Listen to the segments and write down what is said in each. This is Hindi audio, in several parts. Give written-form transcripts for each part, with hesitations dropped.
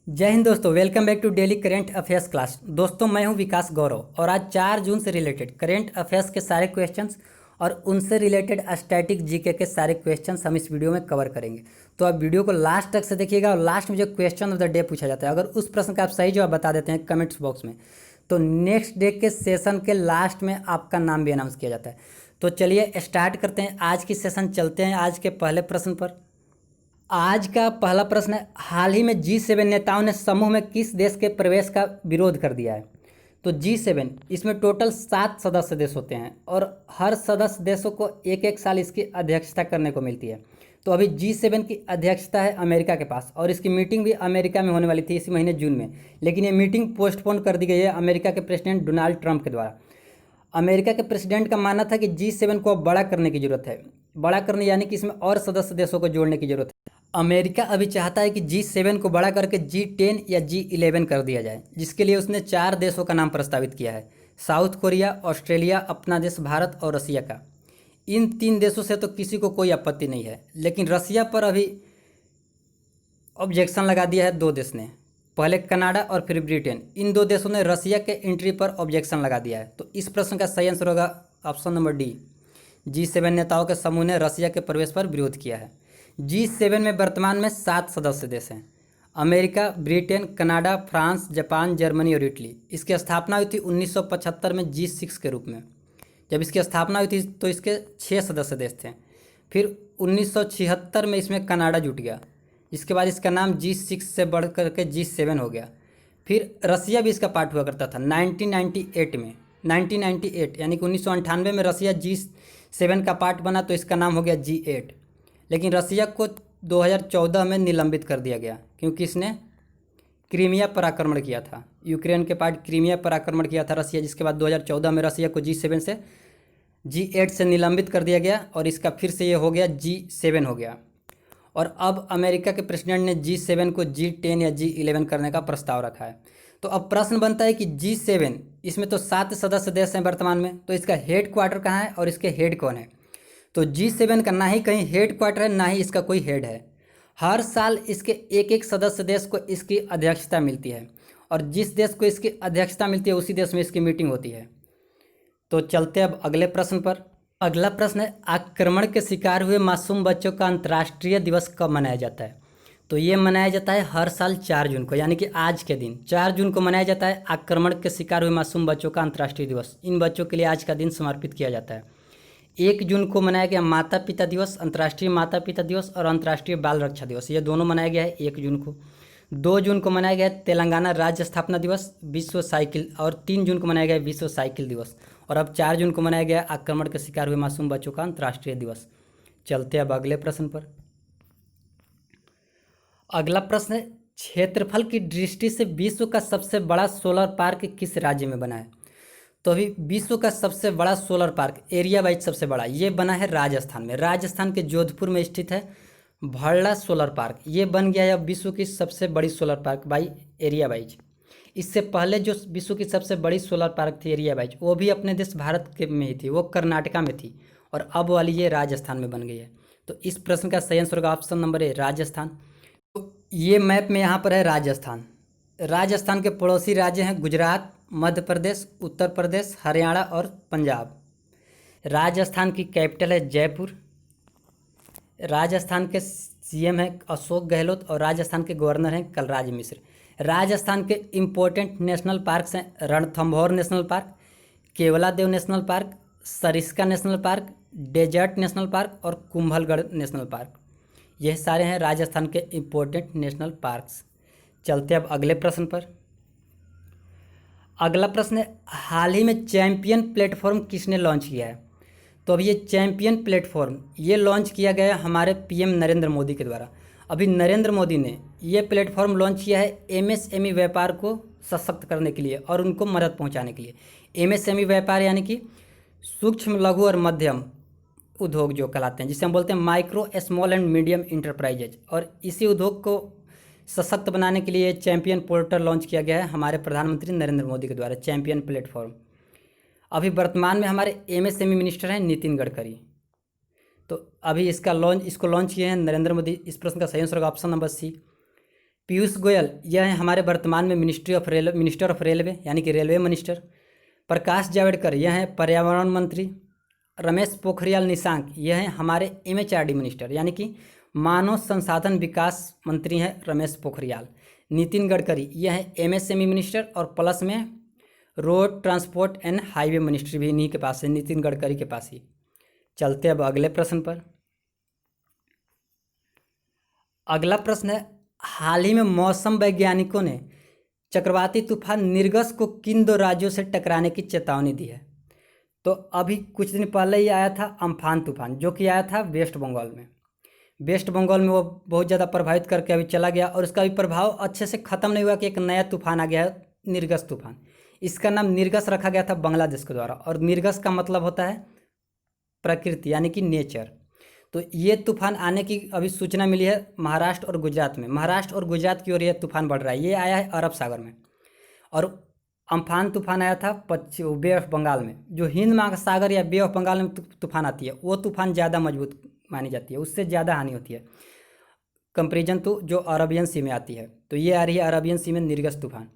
जय हिंद दोस्तों, welcome back to daily current affairs class. दोस्तों, मैं हूं विकास गौरव और आज 4 जून से रिलेटेड करेंट अफेयर्स के सारे क्वेश्चंस और उनसे रिलेटेड स्टैटिक जीके के सारे क्वेश्चंस हम इस वीडियो में कवर करेंगे। तो आप वीडियो को लास्ट तक से देखिएगा और लास्ट में जो क्वेश्चन ऑफ द डे पूछा जाता है, अगर उस प्रश्न का आप सही जवाब बता देते हैं कमेंट्स बॉक्स में, तो नेक्स्ट डे के सेशन के लास्ट में आपका नाम भी अनाउंस किया जाता है। तो चलिए स्टार्ट करते हैं आज की सेशन। चलते हैं आज के पहले प्रश्न पर। आज का पहला प्रश्न है, हाल ही में G7 नेताओं ने समूह में किस देश के प्रवेश का विरोध कर दिया है? तो G7 इसमें टोटल 7 सदस्य देश होते हैं और हर सदस्य देशों को एक एक साल इसकी अध्यक्षता करने को मिलती है। तो अभी G7 की अध्यक्षता है अमेरिका के पास और इसकी मीटिंग भी अमेरिका में होने वाली थी इसी महीने जून में, लेकिन ये मीटिंग पोस्टपोन कर दी गई है अमेरिका के प्रेसिडेंट डोनाल्ड ट्रंप के द्वारा। अमेरिका के प्रेसिडेंट का मानना था कि G7 को अब बड़ा करने की जरूरत है, बड़ा करने यानी कि इसमें और सदस्य देशों को जोड़ने की जरूरत है। अमेरिका अभी चाहता है कि G7 को बड़ा करके G10 या G11 कर दिया जाए, जिसके लिए उसने 4 देशों का नाम प्रस्तावित किया है: साउथ कोरिया, ऑस्ट्रेलिया, अपना देश भारत और रसिया का। इन 3 देशों से तो किसी को कोई आपत्ति नहीं है, लेकिन रसिया पर अभी ऑब्जेक्शन लगा दिया है 2 देश ने, पहले कनाडा और फिर ब्रिटेन। इन 2 देशों ने रसिया के एंट्री पर ऑब्जेक्शन लगा दिया है। तो इस प्रश्न का सही आंसर होगा ऑप्शन नंबर डी। G7 नेताओं के समूह ने रसिया के प्रवेश पर विरोध किया है। G7 में वर्तमान में 7 सदस्य देश हैं: America, Britain, Canada, France, Japan, Germany और इटली। इसकी स्थापना हुई थी 1975 में G6 के रूप में। जब इसकी स्थापना हुई थी तो इसके 6 सदस्य देश थे। फिर 1976 में इसमें कनाडा जुट गया, इसके बाद इसका नाम G6 से बढ़ करके G7 हो गया। फिर रसिया भी इसका पार्ट हुआ करता था 1998 में। 1998 यानी कि 1998 में रसिया G7 का पार्ट बना तो इसका नाम हो गया G8। लेकिन रसिया को 2014 में निलंबित कर दिया गया क्योंकि इसने क्रीमिया पर आक्रमण किया था। यूक्रेन के पार्ट क्रीमिया पर आक्रमण किया था रसिया, जिसके बाद 2014 में रसिया को G7 से G8 से निलंबित कर दिया गया और इसका फिर से ये हो गया G7 हो गया। और अब अमेरिका के प्रेसिडेंट ने G7 को G10 या G11 करने का प्रस्ताव रखा है। तो अब प्रश्न बनता है कि G7 इसमें तो 7 सदस्य देश हैं वर्तमान में, तो इसका हेड क्वार्टर कहाँ है और इसके हेड कौन है? तो G7 का ना ही कहीं हेड क्वार्टर है, ना ही इसका कोई हेड है। हर साल इसके एक एक सदस्य देश को इसकी अध्यक्षता मिलती है और जिस देश को इसकी अध्यक्षता मिलती है उसी देश में इसकी मीटिंग होती है। तो चलते अब अगले प्रश्न पर। अगला प्रश्न है, आक्रमण के शिकार हुए मासूम बच्चों का अंतर्राष्ट्रीय दिवस कब मनाया जाता है? तो ये मनाया जाता है हर साल 4 जून को, यानी कि आज के दिन 4 जून को मनाया जाता है आक्रमण के शिकार हुए मासूम बच्चों का अंतर्राष्ट्रीय दिवस। इन बच्चों के लिए आज का दिन समर्पित किया जाता है। 1 जून को मनाया गया माता पिता दिवस, अंतर्राष्ट्रीय माता पिता दिवस और अंतर्राष्ट्रीय बाल रक्षा दिवस, ये दोनों मनाया गया है 1 जून को। 2 जून को मनाया गया तेलंगाना राज्य स्थापना दिवस, विश्व साइकिल, और 3 जून को मनाया गया विश्व साइकिल दिवस। और अब 4 जून को मनाया गया आक्रमण के शिकार हुए मासूम बच्चों का अंतर्राष्ट्रीय दिवस। चलते अब अगले प्रश्न पर। अगला प्रश्न है, क्षेत्रफल की दृष्टि से विश्व का सबसे बड़ा सोलर पार्क किस राज्य में बना है? तो अभी विश्व का सबसे बड़ा सोलर पार्क एरिया वाइज सबसे बड़ा ये बना है राजस्थान में। राजस्थान के जोधपुर में स्थित है भरला सोलर पार्क। ये बन गया है अब विश्व की सबसे बड़ी solar park by area wise. इससे पहले जो विश्व की सबसे बड़ी सोलर पार्क थी एरिया वाइज, वो भी अपने देश भारत के में ही थी, वो कर्नाटका में थी, और अब वाली ये राजस्थान में बन गई है। तो इस प्रश्न का सही आंसर होगा ऑप्शन नंबर ए, राजस्थान। तो ये मैप में यहाँ पर है राजस्थान। राजस्थान के पड़ोसी राज्य हैं गुजरात, मध्य प्रदेश, उत्तर प्रदेश, हरियाणा और पंजाब। राजस्थान की कैपिटल है जयपुर। राजस्थान के सीएम हैं अशोक गहलोत और राजस्थान के गवर्नर हैं कलराज मिश्र। राजस्थान के इम्पोर्टेंट नेशनल पार्क्स हैं Ranthambore national park, Keoladeo national park, Sariska national park, desert national park और कुंभलगढ़ नेशनल पार्क। यह सारे हैं राजस्थान के इम्पोर्टेंट नेशनल पार्क्स। चलते अब अगले प्रश्न पर। अगला प्रश्न है, हाल ही में चैंपियन प्लेटफॉर्म किसने लॉन्च किया है? तो अभी ये चैंपियन प्लेटफॉर्म ये लॉन्च किया गया है हमारे पीएम नरेंद्र मोदी के द्वारा। अभी नरेंद्र मोदी ने ये प्लेटफॉर्म लॉन्च किया है एमएसएमई व्यापार को सशक्त करने के लिए और उनको मदद पहुंचाने के लिए। एमएसएमई व्यापार यानी कि सूक्ष्म, लघु और मध्यम उद्योग जो कहलाते हैं, जिसे हम बोलते हैं micro, small and medium enterprises. और इसी उद्योग को सशक्त बनाने के लिए चैंपियन पोर्टल लॉन्च किया गया है हमारे प्रधानमंत्री नरेंद्र मोदी के द्वारा, चैंपियन प्लेटफॉर्म। अभी वर्तमान में हमारे एमएसएमई मिनिस्टर हैं नितिन गडकरी। तो अभी इसको लॉन्च किए हैं नरेंद्र मोदी। इस प्रश्न का सही आंसर होगा option number C. Piyush Goyal, यह है हमारे वर्तमान में मिनिस्टर ऑफ रेलवे यानी कि रेलवे मिनिस्टर। प्रकाश जावड़ेकर, यह है पर्यावरण मंत्री। रमेश पोखरियाल निशंक, यह है हमारे एमएचआरडी मिनिस्टर यानी कि मानव संसाधन विकास मंत्री हैं रमेश पोखरियाल। नितिन गडकरी, यह है एमएसएमई मिनिस्टर और प्लस में road transport and highway ministry भी इन्हीं के पास है, नितिन गडकरी के पास ही। चलते अब अगले प्रश्न पर। अगला प्रश्न है, हाल ही में मौसम वैज्ञानिकों ने चक्रवाती तूफान निरगस को किन दो राज्यों से टकराने की चेतावनी दी है? तो अभी कुछ दिन पहले ही आया था अम्फान तूफान, जो कि आया था वेस्ट बंगाल में। वेस्ट बंगाल में वो बहुत ज़्यादा प्रभावित करके अभी चला गया और उसका भी प्रभाव अच्छे से ख़त्म नहीं हुआ कि एक नया तूफान आ गया है, निरगस तूफान। इसका नाम निरगस रखा गया था बांग्लादेश के द्वारा, और निरगस का मतलब होता है प्रकृति यानी कि नेचर। तो ये तूफान आने की अभी सूचना मिली है महाराष्ट्र और गुजरात में। महाराष्ट्र और गुजरात की ओर ये तूफान बढ़ रहा है। ये आया है अरब सागर में। और अम्फान तूफान आया था बे ऑफ बंगाल में। जो हिंद महासागर या बे ऑफ बंगाल में तूफान आती है, वो तूफान ज़्यादा मजबूत मानी जाती है, उससे ज़्यादा हानि होती है कंपेरिजन तो जो अरबियन सी में आती है। तो ये आ रही है अरबियन सी में निरगस तूफान।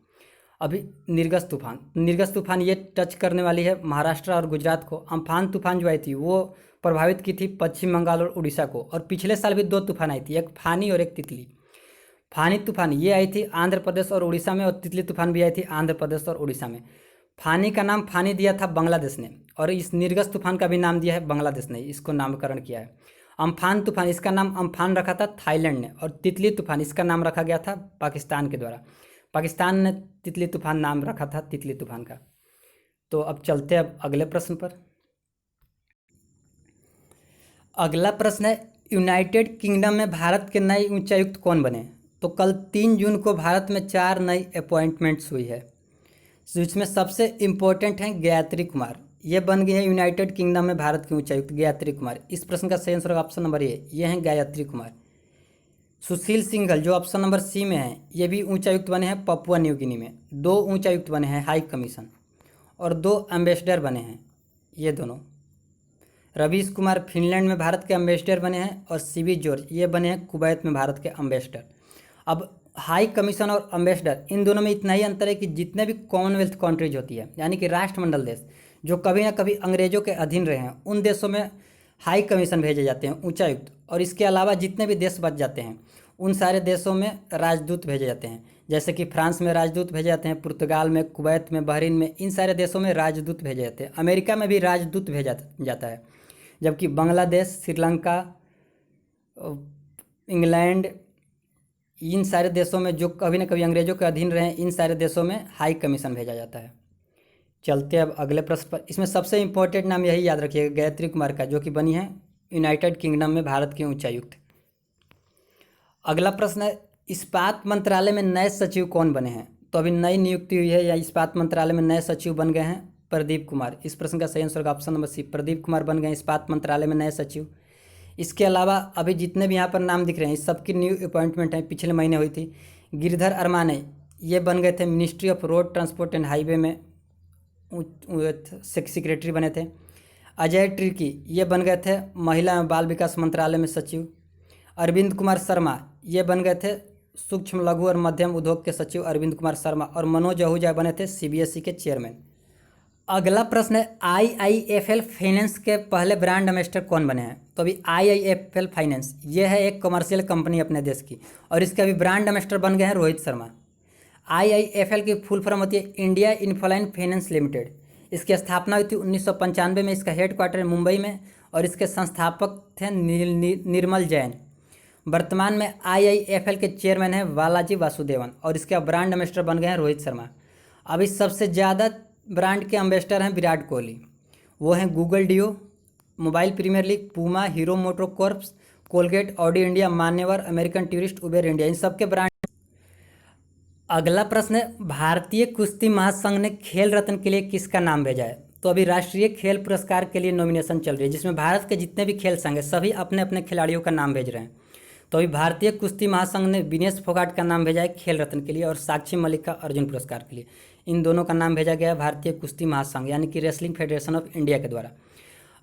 अभी निरगस तूफान ये टच करने वाली है महाराष्ट्र और गुजरात को। अम्फान तूफान जो आई थी वो प्रभावित की थी पश्चिम बंगाल और उड़ीसा को। और पिछले साल भी दो तूफान आई थी, एक फानी और एक तितली। फानी तूफान ये आई थी आंध्र प्रदेश और उड़ीसा में, और तितली तूफान भी आई थी आंध्र प्रदेश और उड़ीसा में। फानी का नाम फानी दिया था बांग्लादेश ने, और इस निरगस तूफान का भी नाम दिया है बांग्लादेश ने, इसको नामकरण किया है। अम्फान तूफान, इसका नाम अम्फान रखा था थाईलैंड ने, और तितली तूफान इसका नाम रखा गया था पाकिस्तान के द्वारा। पाकिस्तान ने तितली तूफान नाम रखा था तितली तूफान का। तो अब चलते हैं अब अगले प्रश्न पर। अगला प्रश्न है, यूनाइटेड किंगडम में भारत के नए उच्चायुक्त कौन बने? तो कल 3 जून को भारत में 4 नई अपॉइंटमेंट्स हुई है, जिसमें सबसे इम्पोर्टेंट हैं गायत्री कुमार। ये बन गई है यूनाइटेड किंगडम में भारत के उच्चायुक्त गायत्री कुमार। इस प्रश्न का सही आंसर ऑप्शन नंबर ए, ये हैं गायत्री कुमार। सुशील सिंघल जो ऑप्शन नंबर सी में है, ये भी उच्चायुक्त बने हैं पपुआ न्यू गिनी में। 2 उच्चायुक्त बने हैं हाई कमीशन, और 2 एम्बेसडर बने हैं ये दोनों। रवीश कुमार फिनलैंड में भारत के एम्बेसडर बने हैं, और सीबी जॉर्ज ये बने हैं कुवैत में भारत के एम्बेसडर। अब हाई कमीशन और एम्बेसडर इन दोनों में इतना ही अंतर है कि जितने भी कॉमनवेल्थ कंट्रीज होती है यानी कि राष्ट्रमंडल देश जो कभी ना कभी अंग्रेजों के अधीन रहे हैं, उन देशों में हाई कमीशन भेजे जाते हैं उच्चायुक्त। और इसके अलावा जितने भी देश बच जाते हैं उन सारे देशों में राजदूत भेजे जाते हैं। जैसे कि फ्रांस में राजदूत भेजे जाते हैं, पुर्तगाल में, कुवैत में, बहरीन में, इन सारे देशों में राजदूत भेजे जाते हैं। अमेरिका में भी राजदूत भेजा जाता है। जबकि बांग्लादेश, श्रीलंका, इंग्लैंड, इन सारे देशों में जो कभी ना कभी अंग्रेजों के अधीन रहे, इन सारे देशों में हाई कमीशन भेजा जाता है। चलते अब अगले प्रश्न पर। इसमें सबसे इम्पोर्टेंट नाम यही याद रखिएगा गायत्री कुमार का, जो कि बनी है यूनाइटेड किंगडम में भारत के उच्चायुक्त। अगला प्रश्न है, इस्पात मंत्रालय में नए सचिव कौन बने हैं? तो अभी नई नियुक्ति हुई है या इस्पात मंत्रालय में नए सचिव बन गए हैं प्रदीप कुमार। इस प्रश्न का सही answer option number C, Pradeep Kumar बन गए इस्पात मंत्रालय में नए सचिव। इसके अलावा अभी जितने भी यहाँ पर नाम दिख रहे हैं इस सबकी न्यू अपॉइंटमेंट है, पिछले महीने हुई थी। गिरधर अरमाने ये बन गए थे ministry of road transport and highway में सेक्रेटरी बने थे। अजय ट्रिकी ये बन गए थे महिला एवं बाल विकास मंत्रालय में सचिव। अरविंद कुमार शर्मा ये बन गए थे सूक्ष्म लघु और मध्यम उद्योग के सचिव अरविंद कुमार शर्मा। और मनोज आहूजा बने थे सीबीएसई के चेयरमैन। अगला प्रश्न है, आईआईएफएल फाइनेंस के पहले ब्रांड एम्बेसडर कौन बने हैं? तो अभी आईआईएफएल फाइनेंस ये है एक कमर्शियल कंपनी अपने देश की, और इसके अभी ब्रांड एम्बेसडर बन गए हैं रोहित शर्मा। आईआईएफएल की फुल फॉर्म होती है इंडिया इन्फ्लाइन फाइनेंस लिमिटेड। इसकी स्थापना हुई थी 1995 में। इसका हेडक्वार्टर है मुंबई में, और इसके संस्थापक थे निर्मल जैन। वर्तमान में आईआईएफएल के चेयरमैन हैं बालाजी वासुदेवन, और इसके ब्रांड एम्बेसडर बन गए हैं रोहित शर्मा। अभी सबसे ज़्यादा ब्रांड के एम्बेसडर हैं विराट कोहली, वो हैं Google Duo, Mobile Premier League, Puma, Hero Moto Corps, Colgate, Audi India, Manyavar, American Tourist, Uber India, इन सब के ब्रांड। अगला प्रश्न है, भारतीय कुश्ती महासंघ ने खेल रत्न के लिए किसका नाम भेजा है? तो अभी राष्ट्रीय खेल पुरस्कार के लिए नॉमिनेशन चल रही है, जिसमें भारत के जितने भी खेल संघ हैं सभी अपने अपने खिलाड़ियों का नाम भेज रहे हैं। तो अभी भारतीय कुश्ती महासंघ ने विनेश फोगाट का नाम भेजा है खेल रत्न के लिए, और साक्षी मलिक का अर्जुन पुरस्कार के लिए। इन दोनों का नाम भेजा गया है भारतीय कुश्ती महासंघ यानी कि रेसलिंग फेडरेशन ऑफ इंडिया के द्वारा।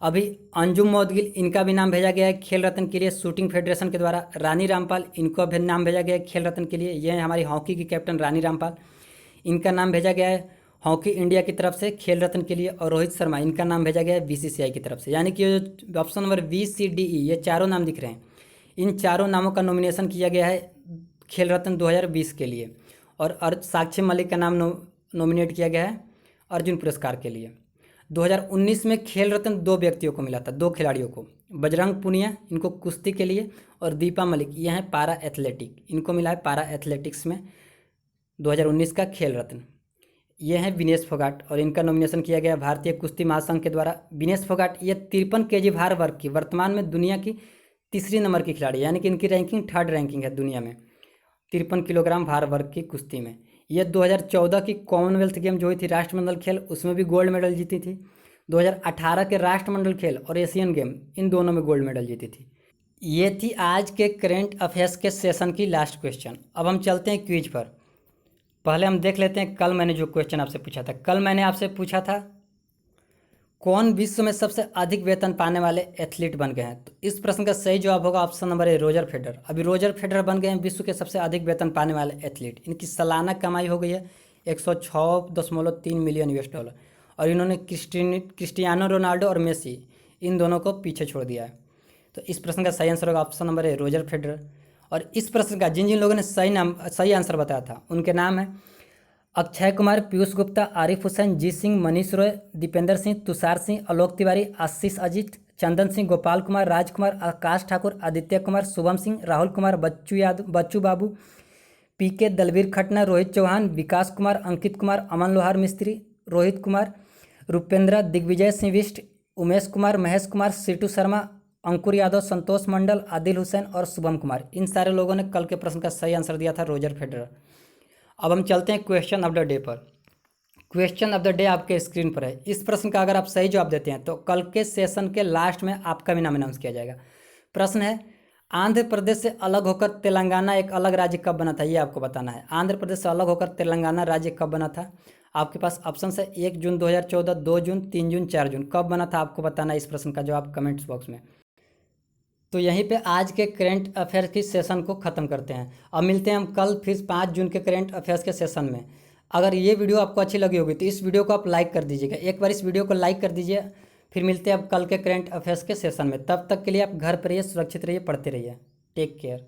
अभी अंजुम मौदगिल, इनका भी नाम भेजा गया है खेल रत्न के लिए शूटिंग फेडरेशन के द्वारा। रानी रामपाल, इनको भी नाम भेजा गया है खेल रत्न के लिए। ये है हमारी हॉकी की कैप्टन रानी रामपाल, इनका नाम भेजा गया है हॉकी इंडिया की तरफ से खेल रत्न के लिए। और रोहित शर्मा, इनका नाम भेजा गया है बीसीसीआई की तरफ से। यानी कि जो option number B C D E, ये चारों नाम दिख रहे हैं, इन चारों नामों का नॉमिनेशन किया गया है खेल रत्न 2020 के लिए। और साक्षी मलिक का नाम नॉमिनेट किया गया है अर्जुन पुरस्कार के लिए। 2019 में खेल रत्न 2 व्यक्तियों को मिला था, 2 खिलाड़ियों को। बजरंग पुनिया, इनको कुश्ती के लिए, और दीपा मलिक, ये हैं पारा एथलेटिक, इनको मिला है पारा एथलेटिक्स में 2019 का खेल रत्न। ये हैं विनेश फोगाट, और इनका नॉमिनेशन किया गया भारतीय कुश्ती महासंघ के द्वारा। विनेश फोगाट ये 53 केजी भार वर्ग की वर्तमान में दुनिया की तीसरी नंबर की खिलाड़ी, यानी कि इनकी रैंकिंग 3rd रैंकिंग है दुनिया में 53 किलोग्राम भार वर्ग की कुश्ती में। ये 2014 की कॉमनवेल्थ गेम जो हुई थी राष्ट्रमंडल खेल, उसमें भी गोल्ड मेडल जीती थी। 2018 के राष्ट्रमंडल खेल और एशियन गेम, इन दोनों में गोल्ड मेडल जीती थी। ये थी आज के करेंट अफेयर्स के सेशन की लास्ट क्वेश्चन। अब हम चलते हैं क्विज पर। पहले हम देख लेते हैं कल मैंने जो क्वेश्चन आपसे पूछा था। कल मैंने आपसे पूछा था कौन विश्व में सबसे अधिक वेतन पाने वाले एथलीट बन गए हैं। तो इस प्रश्न का सही जवाब होगा option number A, Roger Federer. अभी रोजर फेडरर बन गए हैं विश्व के सबसे अधिक वेतन पाने वाले एथलीट। इनकी सालाना कमाई हो गई है 106.3 मिलियन US डॉलर। और इन्होंने क्रिस्टियानो रोनाल्डो और मेसी, इन दोनों को पीछे छोड़ दिया है। तो इस प्रश्न का सही आंसर होगा option number A, Roger Federer. और इस प्रश्न का जिन जिन लोगों ने सही आंसर बताया था उनके नाम है अक्षय कुमार, पीयूष गुप्ता, आरिफ हुसैन, जी सिंह, मनीष रॉय, दीपेंद्र सिंह, तुषार सिंह, आलोक तिवारी, आशीष अजीत, चंदन सिंह, गोपाल कुमार, राजकुमार, आकाश ठाकुर, आदित्य कुमार, शुभम सिंह, राहुल कुमार, बच्चू बाबू, पीके, दलवीर खटना, रोहित चौहान, विकास कुमार, अंकित कुमार, अमन लोहार मिस्त्री, रोहित कुमार, रूपेंद्र, दिग्विजय सिंह बिष्ट, उमेश कुमार, महेश कुमार, सीटू शर्मा, अंकुर यादव, संतोष मंडल, आदिल हुसैन और शुभम कुमार। इन सारे लोगों ने कल के प्रश्न का सही आंसर दिया था रोजर फेडरर। अब हम चलते हैं क्वेश्चन ऑफ द डे पर। क्वेश्चन ऑफ द डे आपके स्क्रीन पर है। इस प्रश्न का अगर आप सही जवाब देते हैं तो कल के सेशन के लास्ट में आपका भी नाम अनाउंस किया जाएगा। प्रश्न है आंध्र प्रदेश से अलग होकर तेलंगाना एक अलग राज्य कब बना था, ये आपको बताना है। आंध्र प्रदेश से अलग होकर तेलंगाना राज्य कब बना था। आपके पास ऑप्शन है 1 जून 2014, 2 जून, 3 जून, 4 जून। कब बना था आपको बताना है इस प्रश्न का जवाब कमेंट्स बॉक्स में। तो यहीं पे आज के करेंट अफेयर की सेशन को ख़त्म करते हैं। अब मिलते हैं हम कल फिर 5 जून के करेंट अफेयर्स के सेशन में। अगर ये वीडियो आपको अच्छी लगी होगी तो इस वीडियो को आप लाइक कर दीजिएगा, एक बार इस वीडियो को लाइक कर दीजिए। फिर मिलते हैं अब कल के करेंट अफेयर्स के सेशन में। तब तक के लिए आप घर पर रहिए, सुरक्षित रहिए, पढ़ते रहिए। Take care.